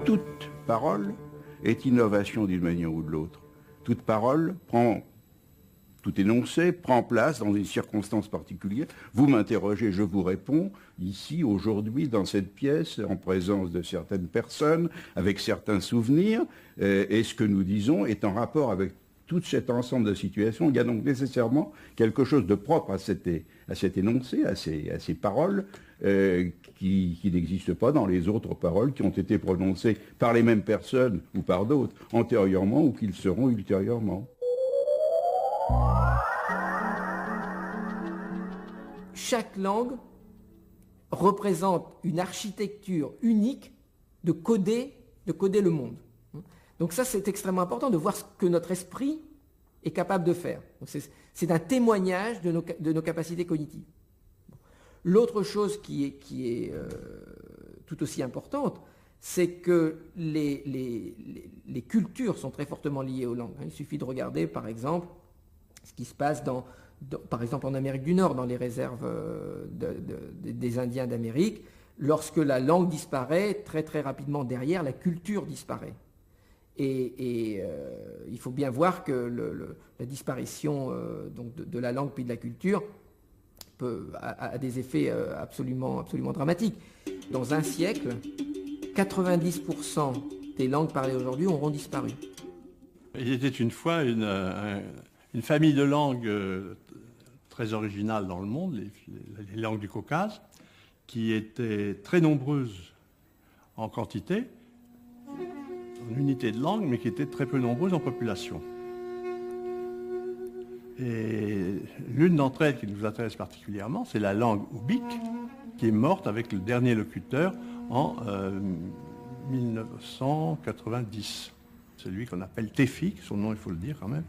Toute parole est innovation d'une manière ou de l'autre. Toute parole prend, tout énoncé prend place dans une circonstance particulière. Vous m'interrogez, je vous réponds, ici, aujourd'hui, dans cette pièce, en présence de certaines personnes, avec certains souvenirs, et ce que nous disons est en rapport avec tout cet ensemble de situations. Il y a donc nécessairement quelque chose de propre à cet énoncé, à ces paroles, qui n'existe pas dans les autres paroles qui ont été prononcées par les mêmes personnes ou par d'autres, antérieurement ou qu'ils seront ultérieurement. Chaque langue représente une architecture unique de coder le monde. Donc ça, c'est extrêmement important de voir ce que notre esprit est capable de faire. C'est un témoignage de nos capacités cognitives. L'autre chose qui est tout aussi importante, c'est que les cultures sont très fortement liées aux langues. Il suffit de regarder, par exemple, ce qui se passe par exemple en Amérique du Nord, dans les réserves des Indiens d'Amérique. Lorsque la langue disparaît, très très rapidement derrière, la culture disparaît. Et il faut bien voir que la disparition donc de la langue puis de la culture a des effets absolument dramatiques. Dans un siècle, 90% des langues parlées aujourd'hui auront disparu. Il était une fois une famille de langues très originales dans le monde, les langues du Caucase, qui étaient très nombreuses en quantité, en unité de langue, mais qui étaient très peu nombreuses en population. Et l'une d'entre elles qui nous intéresse particulièrement, c'est la langue oubik, qui est morte avec le dernier locuteur en 1990. Celui qu'on appelle Tefik, son nom il faut le dire quand même.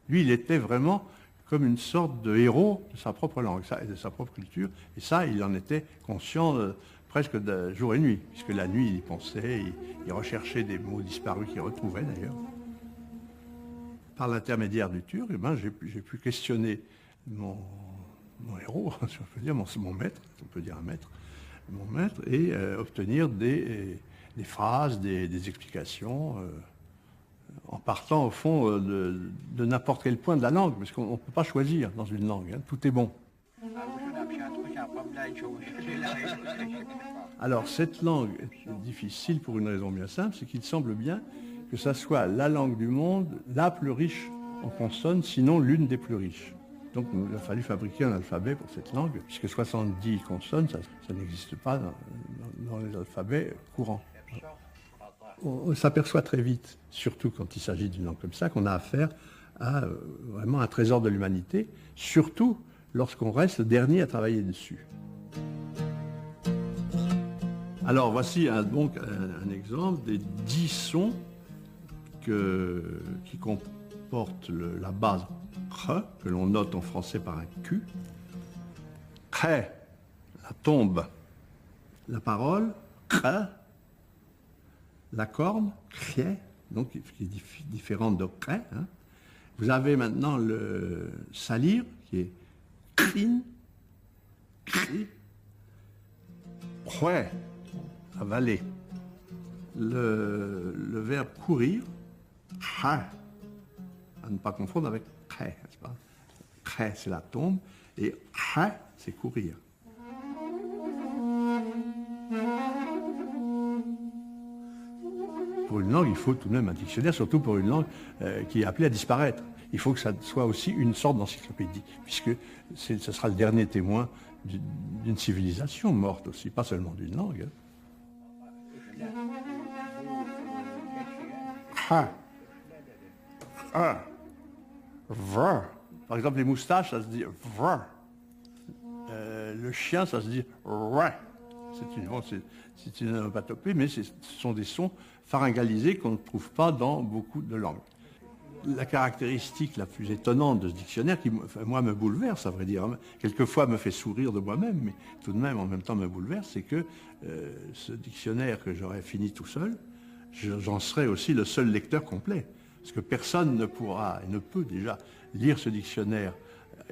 Lui, il était vraiment comme une sorte de héros de sa propre langue et de sa propre culture. Et ça, il en était conscient presque de jour et nuit, puisque la nuit, il y pensait, il recherchait des mots disparus qu'il retrouvait d'ailleurs. Par l'intermédiaire du turc, j'ai pu questionner mon héros, si on peut dire, mon maître, on peut dire un maître, mon maître, et obtenir des phrases, des explications, en partant au fond de n'importe quel point de la langue, parce qu'on ne peut pas choisir dans une langue, hein, tout est bon. Alors cette langue est difficile pour une raison bien simple, c'est qu'il semble bien que ça soit la langue du monde la plus riche en consonnes, sinon l'une des plus riches. Donc il a fallu fabriquer un alphabet pour cette langue, puisque 70 consonnes, ça n'existe pas dans les alphabets courants. On s'aperçoit très vite, surtout quand il s'agit d'une langue comme ça, qu'on a affaire à vraiment un trésor de l'humanité, surtout lorsqu'on reste le dernier à travailler dessus. Alors voici donc un exemple des 10 sons qui comportent la base R, que l'on note en français par un Q. Kré, la tombe, la parole, Kré, la corne, Kré, donc qui est différente de Kré. Hein. Vous avez maintenant le salir, qui est Krin, Kri, Khoué, avaler. Le verbe courir, Kha, à ne pas confondre avec Kré, n'est-ce pas? Kré, c'est la tombe, et Kha, c'est courir. Pour une langue, il faut tout de même un dictionnaire, surtout pour une langue qui est appelée à disparaître. Il faut que ça soit aussi une sorte d'encyclopédie, puisque ce sera le dernier témoin d'une civilisation morte aussi, pas seulement d'une langue. Ha, ha, va. Par exemple, les moustaches, ça se dit va. Le chien, ça se dit ra. C'est une onomatopée, mais ce sont des sons pharyngalisés qu'on ne trouve pas dans beaucoup de langues. la caractéristique la plus étonnante de ce dictionnaire, qui, moi, me bouleverse, à vrai dire, quelquefois me fait sourire de moi-même, mais tout de même, en même temps, me bouleverse, c'est que ce dictionnaire que j'aurais fini tout seul, j'en serais aussi le seul lecteur complet. Parce que personne ne pourra et ne peut déjà lire ce dictionnaire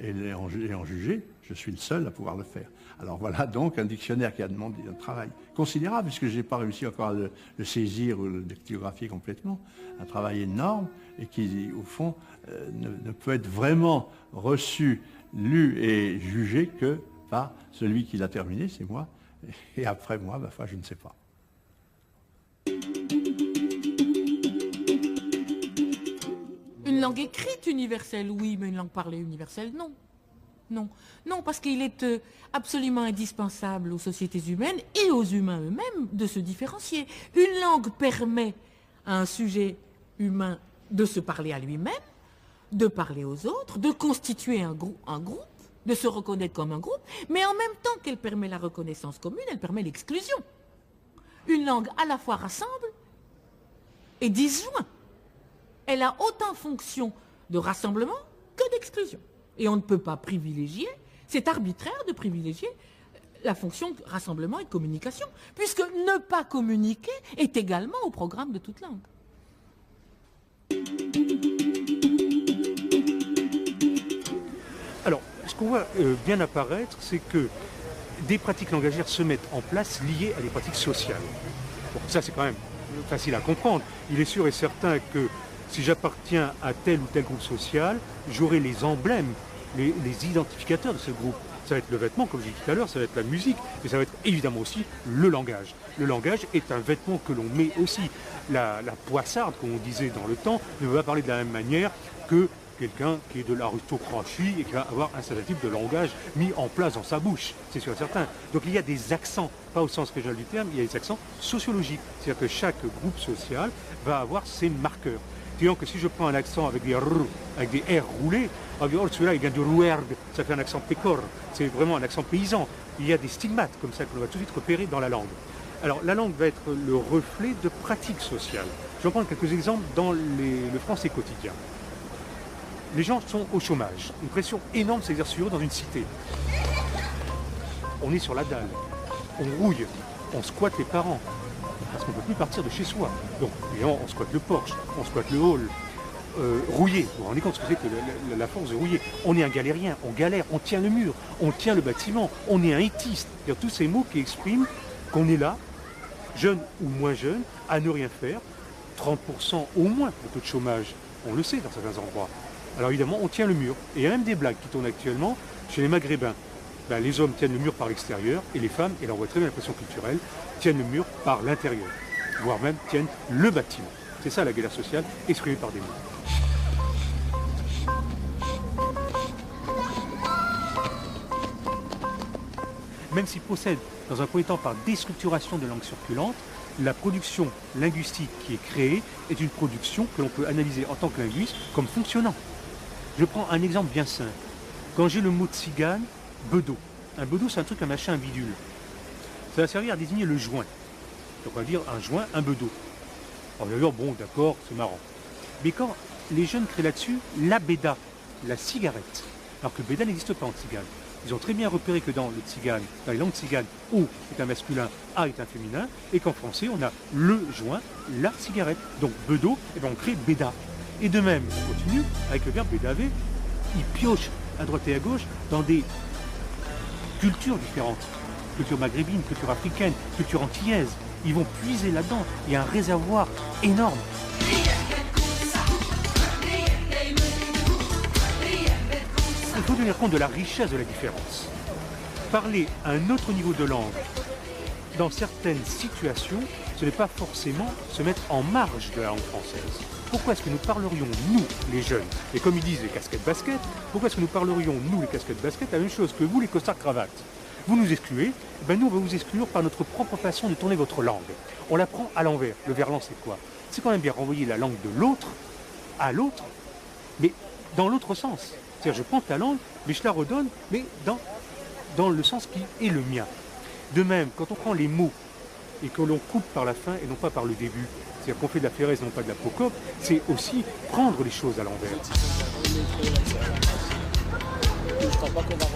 et en juger. Je suis le seul à pouvoir le faire. Alors voilà donc un dictionnaire qui a demandé un travail considérable, puisque je n'ai pas réussi encore à le saisir ou le dactylographier complètement. Un travail énorme et qui, au fond, ne peut être vraiment reçu, lu et jugé que par celui qui l'a terminé, c'est moi. Et après moi, je ne sais pas. Une langue écrite universelle, oui, mais une langue parlée universelle, non. Non, non, parce qu'il est absolument indispensable aux sociétés humaines et aux humains eux-mêmes de se différencier. Une langue permet à un sujet humain de se parler à lui-même, de parler aux autres, de constituer un groupe, de se reconnaître comme un groupe, mais en même temps qu'elle permet la reconnaissance commune, elle permet l'exclusion. Une langue à la fois rassemble et disjoint. Elle a autant fonction de rassemblement que d'exclusion. Et on ne peut pas privilégier, c'est arbitraire de privilégier la fonction rassemblement et communication, puisque ne pas communiquer est également au programme de toute langue. Alors, ce qu'on voit bien apparaître, c'est que des pratiques langagières se mettent en place liées à des pratiques sociales. Bon, ça c'est quand même facile à comprendre. Il est sûr et certain que si j'appartiens à tel ou tel groupe social, j'aurai les emblèmes, les identificateurs de ce groupe. Ça va être le vêtement, comme je disais tout à l'heure, ça va être la musique, mais ça va être évidemment aussi le langage. Le langage est un vêtement que l'on met aussi. La poissarde, comme on disait dans le temps, ne va pas parler de la même manière que quelqu'un qui est de l'aristocratie et qui va avoir un certain type de langage mis en place dans sa bouche, c'est sûr et certain. Donc il y a des accents, pas au sens régional du terme, il y a des accents sociologiques. C'est-à-dire que chaque groupe social va avoir ses marqueurs. Disons que si je prends un accent avec des R roulés, celui-là il vient du rouergue, ça fait un accent pécor, c'est vraiment un accent paysan. Il y a des stigmates comme ça que l'on va tout de suite repérer dans la langue. Alors la langue va être le reflet de pratiques sociales. Je vais prendre quelques exemples dans le français quotidien. Les gens sont au chômage, une pression énorme s'exerce sur eux dans une cité. On est sur la dalle, on rouille, on squatte les parents. Parce qu'on ne peut plus partir de chez soi. Donc, évidemment, on squatte le porche, on squatte le hall, rouiller. Vous vous rendez compte ce que c'est que la force de rouiller. On est un galérien, on galère, on tient le mur, on tient le bâtiment, on est un hitiste. C'est-à-dire tous ces mots qui expriment qu'on est là, jeune ou moins jeune, à ne rien faire. 30% au moins de taux de chômage, on le sait dans certains endroits. Alors évidemment, on tient le mur. Et il y a même des blagues qui tournent actuellement chez les Maghrébins. Les hommes tiennent le mur par l'extérieur et les femmes, et là on voit très bien la pression culturelle, tiennent le mur par l'intérieur, voire même tiennent le bâtiment. C'est ça la galère sociale, exprimée par des mots. Même s'il procède dans un premier temps par déstructuration de langues circulantes, la production linguistique qui est créée est une production que l'on peut analyser en tant que linguiste comme fonctionnant. Je prends un exemple bien simple. Quand j'ai le mot tzigane, bedeau. Un bedeau, c'est un truc, un machin, un bidule. Ça va servir à désigner le joint. Donc on va dire un joint, un bedeau. On va dire, bon, d'accord, c'est marrant. Mais quand les jeunes créent là-dessus la béda, la cigarette, alors que le béda n'existe pas en tzigane. Ils ont très bien repéré que dans le tzigane, dans les langues tziganes, O est un masculin, A est un féminin, et qu'en français, on a le joint, la cigarette. Donc bedeau, et bien on crée béda. Et de même, on continue avec le verbe bédaver, il pioche à droite et à gauche dans des cultures différentes, culture maghrébine, culture africaine, culture antillaise. Ils vont puiser là-dedans. Il y a un réservoir énorme. Il faut tenir compte de la richesse de la différence. Parler à un autre niveau de langue dans certaines situations, ce n'est pas forcément se mettre en marge de la langue française. Pourquoi est-ce que nous parlerions, nous, les jeunes, et comme ils disent les casquettes basket, pourquoi est-ce que nous parlerions, nous, les casquettes basket, la même chose que vous, les costards cravates? Vous nous excluez, nous, on va vous exclure par notre propre façon de tourner votre langue. On la prend à l'envers. Le verlan, c'est quoi? C'est quand même bien renvoyer la langue de l'autre à l'autre, mais dans l'autre sens. C'est-à-dire, je prends ta langue, mais je la redonne, mais dans le sens qui est le mien. De même, quand on prend les mots et que l'on coupe par la fin et non pas par le début, c'est-à-dire qu'on fait de la Pérez, non pas de l'Apocope, c'est aussi prendre les choses à l'envers.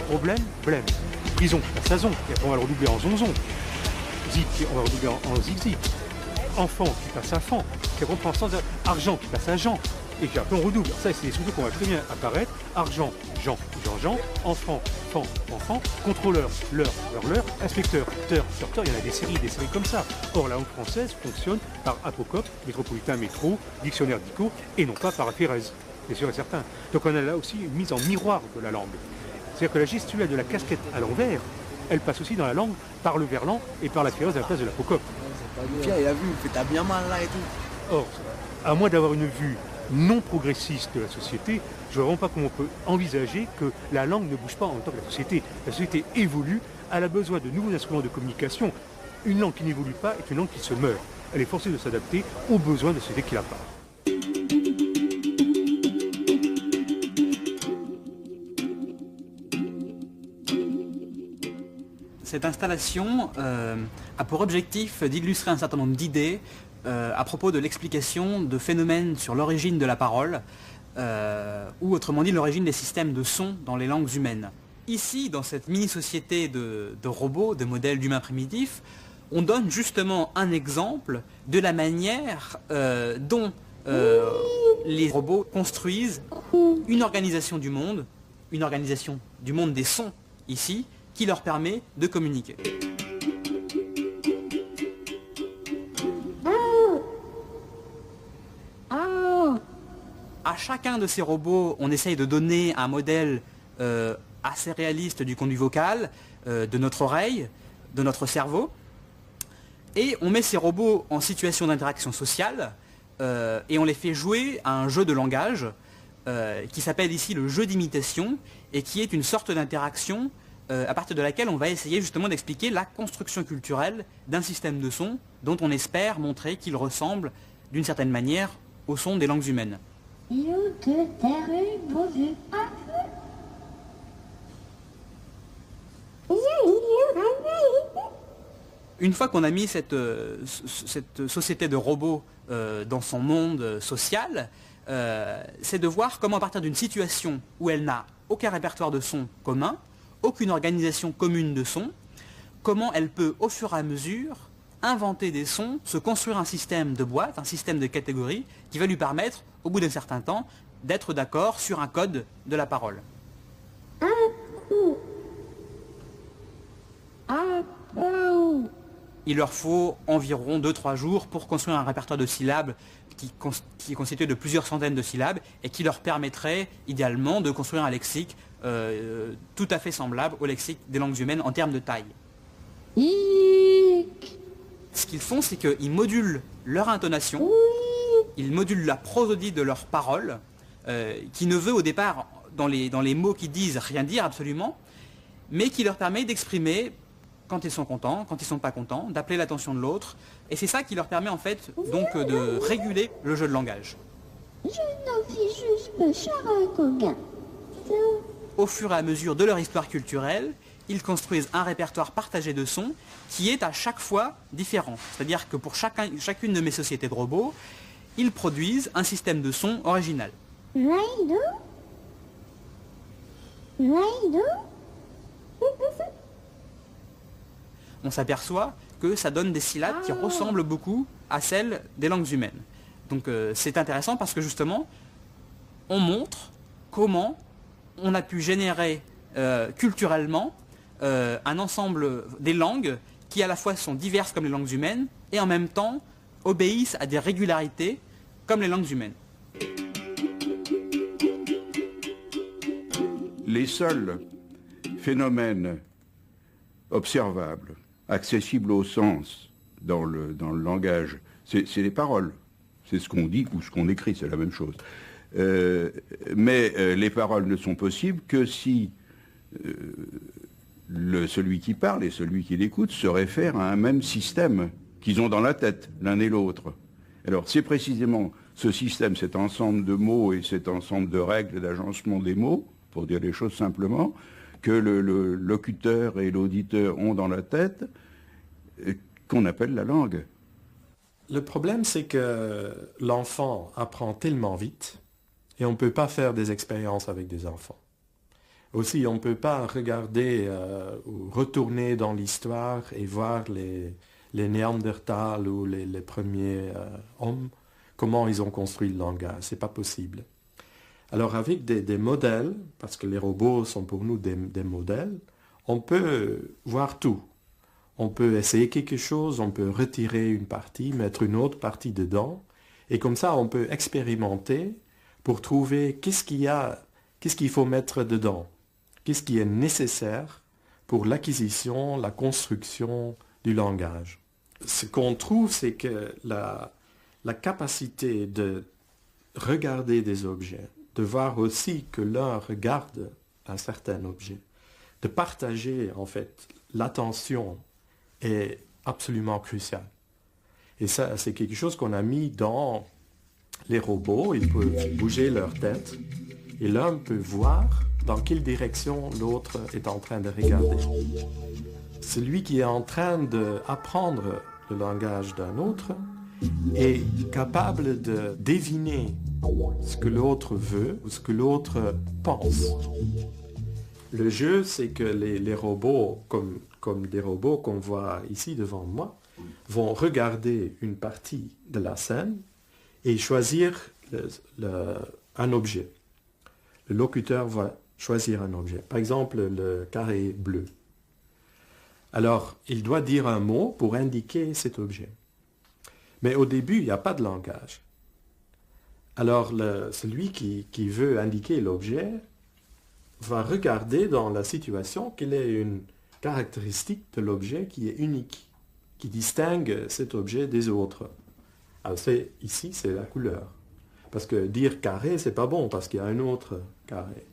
Problème, blême. Prison, la saison, et après on va le redoubler en zonzon. Zik, on va le redoubler en zik-zik. Enfant qui passe à fan, qui reprend sans argent qui passe à Jean, et puis après on redouble. Ça, c'est des sous qu'on va très bien apparaître. Argent, Jean, Jean, enfant, fan, enfant, contrôleur, leur, inspecteur, teur, il y en a des séries comme ça. Or, la langue française fonctionne par apocope, métropolitain, métro, dictionnaire dico, et non pas par Pérez, c'est sûr et certain. Donc on a là aussi une mise en miroir de la langue. C'est-à-dire que la gestuelle de la casquette à l'envers, elle passe aussi dans la langue par le verlan et par la Pérez à la place de l'apocope. Tiens, il a vu, t'as bien mal là et tout. Or, à moins d'avoir une vue non progressiste de la société, je ne vois vraiment pas comment on peut envisager que la langue ne bouge pas en même temps que la société. La société évolue, elle a besoin de nouveaux instruments de communication. Une langue qui n'évolue pas est une langue qui se meurt. Elle est forcée de s'adapter aux besoins de société qui la parle. Cette installation a pour objectif d'illustrer un certain nombre d'idées à propos de l'explication de phénomènes sur l'origine de la parole, ou autrement dit l'origine des systèmes de son dans les langues humaines. Ici, dans cette mini-société de robots, de modèles d'humains primitifs, on donne justement un exemple de la manière dont les robots construisent une organisation du monde des sons ici, qui leur permet de communiquer. À chacun de ces robots, on essaye de donner un modèle assez réaliste du conduit vocal, de notre oreille, de notre cerveau. Et on met ces robots en situation d'interaction sociale et on les fait jouer à un jeu de langage qui s'appelle ici le jeu d'imitation et qui est une sorte d'interaction à partir de laquelle on va essayer justement d'expliquer la construction culturelle d'un système de son dont on espère montrer qu'il ressemble d'une certaine manière au son des langues humaines. Une fois qu'on a mis cette société de robots dans son monde social, c'est de voir comment à partir d'une situation où elle n'a aucun répertoire de son commun, aucune organisation commune de sons, comment elle peut au fur et à mesure inventer des sons, se construire un système de boîtes, un système de catégories qui va lui permettre, au bout d'un certain temps, d'être d'accord sur un code de la parole. Il leur faut environ 2-3 jours pour construire un répertoire de syllabes qui est constitué de plusieurs centaines de syllabes et qui leur permettrait idéalement de construire un lexique tout à fait semblable au lexique des langues humaines en termes de taille. Ce qu'ils font, c'est qu'ils modulent leur intonation, ils modulent la prosodie de leurs paroles, qui ne veut au départ, dans les mots qu'ils disent, rien dire absolument, mais qui leur permet d'exprimer quand ils sont contents, quand ils ne sont pas contents, d'appeler l'attention de l'autre, et c'est ça qui leur permet en fait donc de réguler le jeu de langage. Je n'en suis juste charagogin. Au fur et à mesure de leur histoire culturelle, ils construisent un répertoire partagé de sons qui est à chaque fois différent. C'est-à-dire que pour chacune de mes sociétés de robots, ils produisent un système de sons original. On s'aperçoit que ça donne des syllabes qui ressemblent beaucoup à celles des langues humaines. Donc c'est intéressant parce que justement, on montre comment on a pu générer culturellement un ensemble des langues qui à la fois sont diverses comme les langues humaines et en même temps obéissent à des régularités comme les langues humaines. Les seuls phénomènes observables, accessibles au sens dans le langage, c'est les paroles. C'est ce qu'on dit ou ce qu'on écrit, c'est la même chose. Mais les paroles ne sont possibles que si celui qui parle et celui qui l'écoute se réfèrent à un même système qu'ils ont dans la tête, l'un et l'autre. Alors c'est précisément ce système, cet ensemble de mots et cet ensemble de règles d'agencement des mots, pour dire les choses simplement, que le locuteur et l'auditeur ont dans la tête, qu'on appelle la langue. Le problème, c'est que l'enfant apprend tellement vite et on ne peut pas faire des expériences avec des enfants. Aussi, on ne peut pas regarder ou retourner dans l'histoire et voir les Néandertals ou les premiers hommes, comment ils ont construit le langage. Ce n'est pas possible. Alors avec des modèles, parce que les robots sont pour nous des modèles, on peut voir tout. On peut essayer quelque chose, on peut retirer une partie, mettre une autre partie dedans, et comme ça on peut expérimenter pour trouver qu'est-ce qu'il faut mettre dedans, qu'est-ce qui est nécessaire pour l'acquisition, la construction du langage. Ce qu'on trouve, c'est que la capacité de regarder des objets, de voir aussi que l'un regarde un certain objet, de partager en fait l'attention est absolument crucial. Et ça, c'est quelque chose qu'on a mis dans les robots. Ils peuvent bouger leur tête et l'un peut voir dans quelle direction l'autre est en train de regarder. Celui qui est en train d'apprendre le langage d'un autre est capable de deviner ce que l'autre veut ou ce que l'autre pense. Le jeu, c'est que les robots, comme des robots qu'on voit ici devant moi, vont regarder une partie de la scène et choisir un objet. Le locuteur va choisir un objet. Par exemple, le carré bleu. Alors, il doit dire un mot pour indiquer cet objet. Mais au début, il n'y a pas de langage. Alors, celui qui veut indiquer l'objet va regarder dans la situation quelle est une caractéristique de l'objet qui est unique, qui distingue cet objet des autres. Alors ici, c'est la couleur. Parce que dire carré, c'est pas bon, parce qu'il y a un autre carré.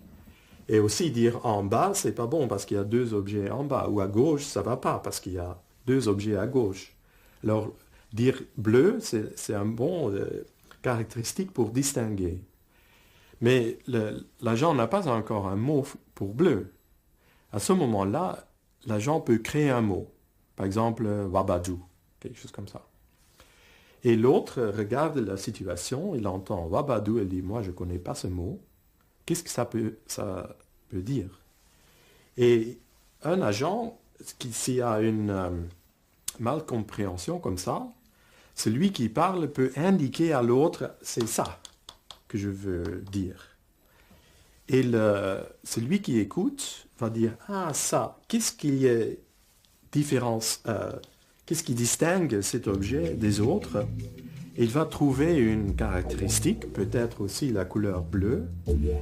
Et aussi dire en bas, c'est pas bon, parce qu'il y a deux objets en bas. Ou à gauche, ça va pas, parce qu'il y a deux objets à gauche. Alors, dire bleu, c'est un bon caractéristique pour distinguer. Mais l'agent n'a pas encore un mot pour bleu. À ce moment-là, l'agent peut créer un mot. Par exemple, wabadou, quelque chose comme ça. Et l'autre regarde la situation, il entend wabadou, il dit, moi je ne connais pas ce mot. Qu'est-ce que ça peut dire? Et un agent, s'il y a une malcompréhension comme ça, celui qui parle peut indiquer à l'autre, c'est ça que je veux dire. Et celui qui écoute va dire, ah ça, qu'est-ce qui est différence, qu'est-ce qui distingue cet objet des autres? Il va trouver une caractéristique, peut-être aussi la couleur bleue.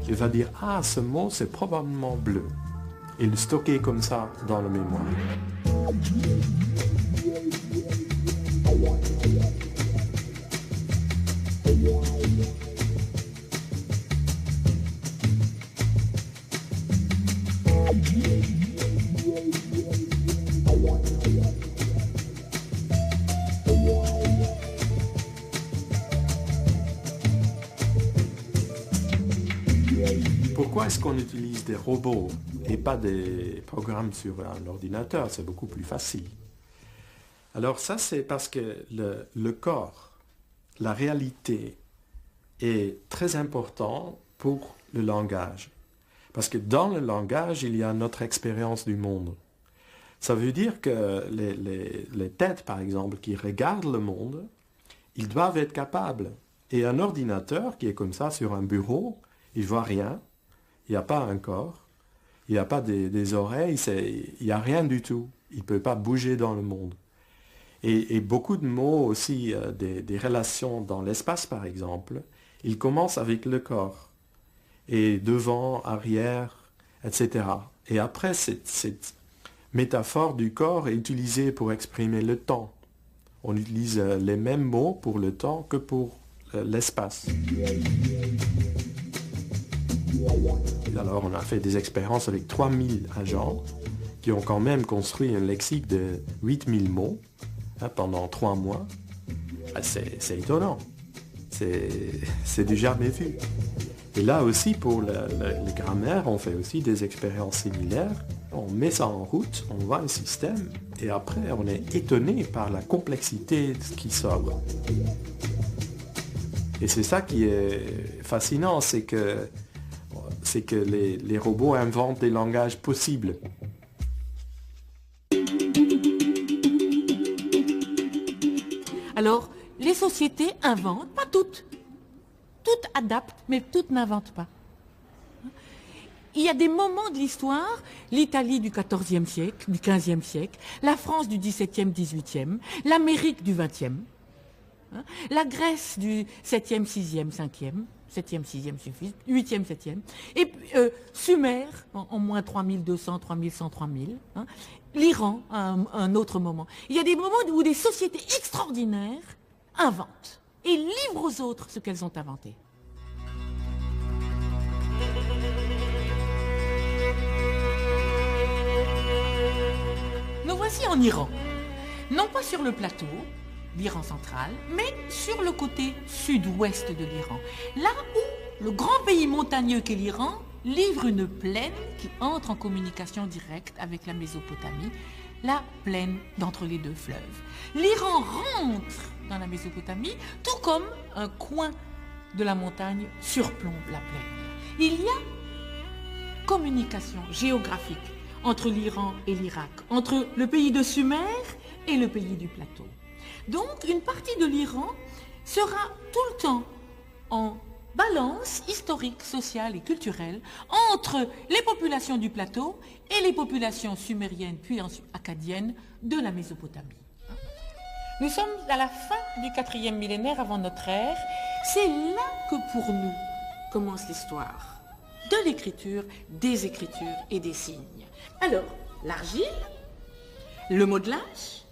Il va dire, ah ce mot c'est probablement bleu. Et le stocker comme ça dans la mémoire. Pourquoi est-ce qu'on utilise des robots et pas des programmes sur un ordinateur? C'est beaucoup plus facile. Alors ça, c'est parce que le corps, la réalité, est très important pour le langage. Parce que dans le langage, il y a notre expérience du monde. Ça veut dire que les têtes, par exemple, qui regardent le monde, ils doivent être capables. Et un ordinateur qui est comme ça sur un bureau, il ne voit rien. Il n'y a pas un corps, il n'y a pas des oreilles, il n'y a rien du tout. Il ne peut pas bouger dans le monde. Et beaucoup de mots aussi, des relations dans l'espace par exemple, ils commencent avec le corps. Et devant, arrière, etc. Et après, cette métaphore du corps est utilisée pour exprimer le temps. On utilise les mêmes mots pour le temps que pour l'espace. Alors on a fait des expériences avec 3000 agents qui ont quand même construit un lexique de 8000 mots pendant 3 mois. C'est étonnant. C'est du jamais vu. Et là aussi pour le grammaire, on fait aussi des expériences similaires On met ça en route, on voit un système, et après on est étonné par la complexité de ce qui sort. Et c'est ça qui est fascinant, c'est que les robots inventent des langages possibles. Alors, les sociétés inventent, pas toutes. Toutes adaptent, mais toutes n'inventent pas. Il y a des moments de l'histoire, l'Italie du XIVe siècle, du XVe siècle, la France du XVIIe, XVIIIe, l'Amérique du XXe, la Grèce du 7e, 6e, 5e, 7e, 6e suffit, 8e, 7e, et Sumer en moins 3200, 3100, 3000, l'Iran à un autre moment. Il y a des moments où des sociétés extraordinaires inventent et livrent aux autres ce qu'elles ont inventé. Nous voici en Iran, non pas sur le plateau, l'Iran central, mais sur le côté sud-ouest de l'Iran, là où le grand pays montagneux qu'est l'Iran livre une plaine qui entre en communication directe avec la Mésopotamie, la plaine d'entre les deux fleuves. L'Iran rentre dans la Mésopotamie, tout comme un coin de la montagne surplombe la plaine. Il y a communication géographique entre l'Iran et l'Irak, entre le pays de Sumer et le pays du plateau. Donc, une partie de l'Iran sera tout le temps en balance historique, sociale et culturelle entre les populations du plateau et les populations sumériennes puis akkadiennes de la Mésopotamie. Nous sommes à la fin du 4e millénaire avant notre ère. C'est là que pour nous commence l'histoire de l'écriture, des écritures et des signes. Alors, l'argile, le modelage,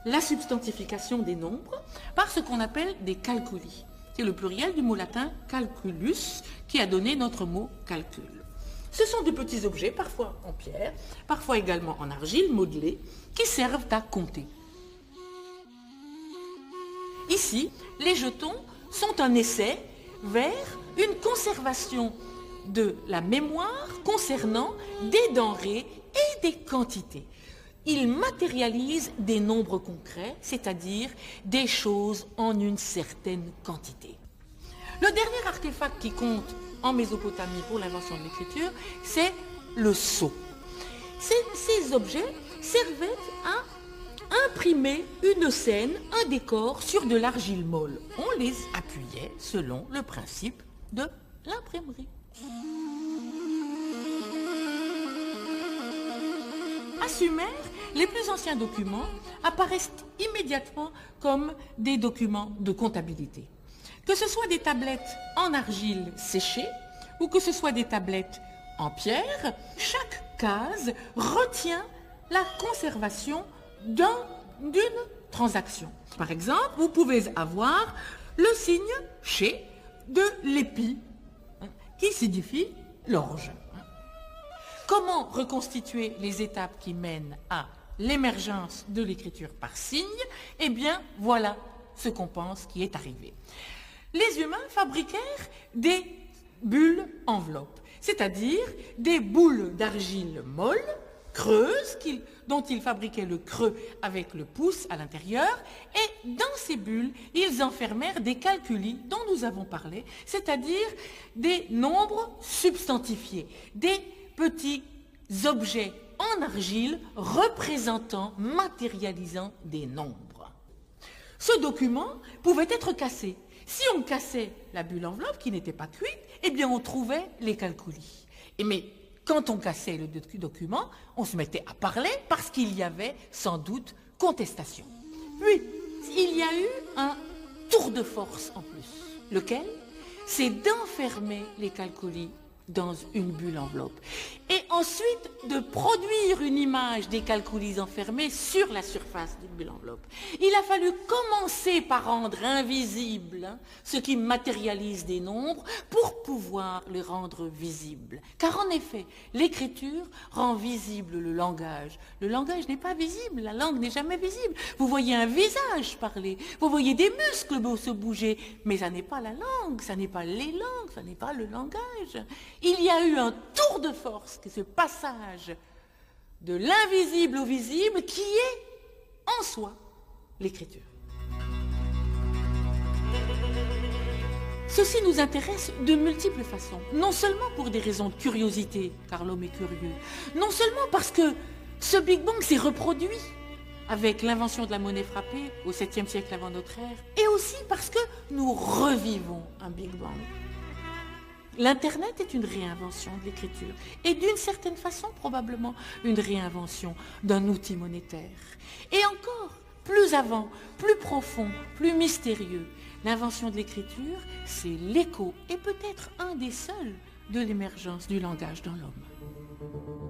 la substantification des nombres par ce qu'on appelle des calculi. C'est le pluriel du mot latin calculus qui a donné notre mot calcul. Ce sont de petits objets, parfois en pierre, parfois également en argile modelée, qui servent à compter. Ici, les jetons sont un essai vers une conservation de la mémoire concernant des denrées et des quantités. Ils matérialisent des nombres concrets, c'est-à-dire des choses en une certaine quantité. Le dernier artefact qui compte en Mésopotamie pour l'invention de l'écriture, c'est le sceau. Ces objets servaient à imprimer une scène, un décor sur de l'argile molle. On les appuyait selon le principe de l'imprimerie. À Sumer, les plus anciens documents apparaissent immédiatement comme des documents de comptabilité. Que ce soit des tablettes en argile séchée ou que ce soit des tablettes en pierre, chaque case retient la conservation d'une transaction. Par exemple, vous pouvez avoir le signe chez de l'épi, qui signifie l'orge. Comment reconstituer les étapes qui mènent à l'émergence de l'écriture par signe? Eh bien, voilà ce qu'on pense qui est arrivé. Les humains fabriquèrent des bulles enveloppes, c'est-à-dire des boules d'argile molle, creuses, dont ils fabriquaient le creux avec le pouce à l'intérieur, et dans ces bulles, ils enfermèrent des calculis dont nous avons parlé, c'est-à-dire des nombres substantifiés, des petits objets en argile représentant, matérialisant des nombres. Ce document pouvait être cassé. Si on cassait la bulle enveloppe qui n'était pas cuite, eh bien on trouvait les calculis. Mais quand on cassait le document, on se mettait à parler parce qu'il y avait sans doute contestation. Puis, il y a eu un tour de force en plus. Lequel? C'est d'enfermer les calculis dans une bulle enveloppe. Et ensuite, de produire une image des calculis enfermés sur la surface d'une bulle enveloppe. Il a fallu commencer par rendre invisible ce qui matérialise des nombres pour pouvoir les rendre visibles. Car en effet, l'écriture rend visible le langage. Le langage n'est pas visible, la langue n'est jamais visible. Vous voyez un visage parler, vous voyez des muscles se bouger, mais ça n'est pas la langue, ça n'est pas les langues, ça n'est pas le langage. Il y a eu un tour de force, que ce passage de l'invisible au visible qui est en soi l'écriture. Ceci nous intéresse de multiples façons, non seulement pour des raisons de curiosité, car l'homme est curieux, non seulement parce que ce Big Bang s'est reproduit avec l'invention de la monnaie frappée au 7e siècle avant notre ère, et aussi parce que nous revivons un Big Bang. L'Internet est une réinvention de l'écriture, et d'une certaine façon probablement une réinvention d'un outil monétaire. Et encore, plus avant, plus profond, plus mystérieux, l'invention de l'écriture, c'est l'écho, et peut-être un des seuls, de l'émergence du langage dans l'homme.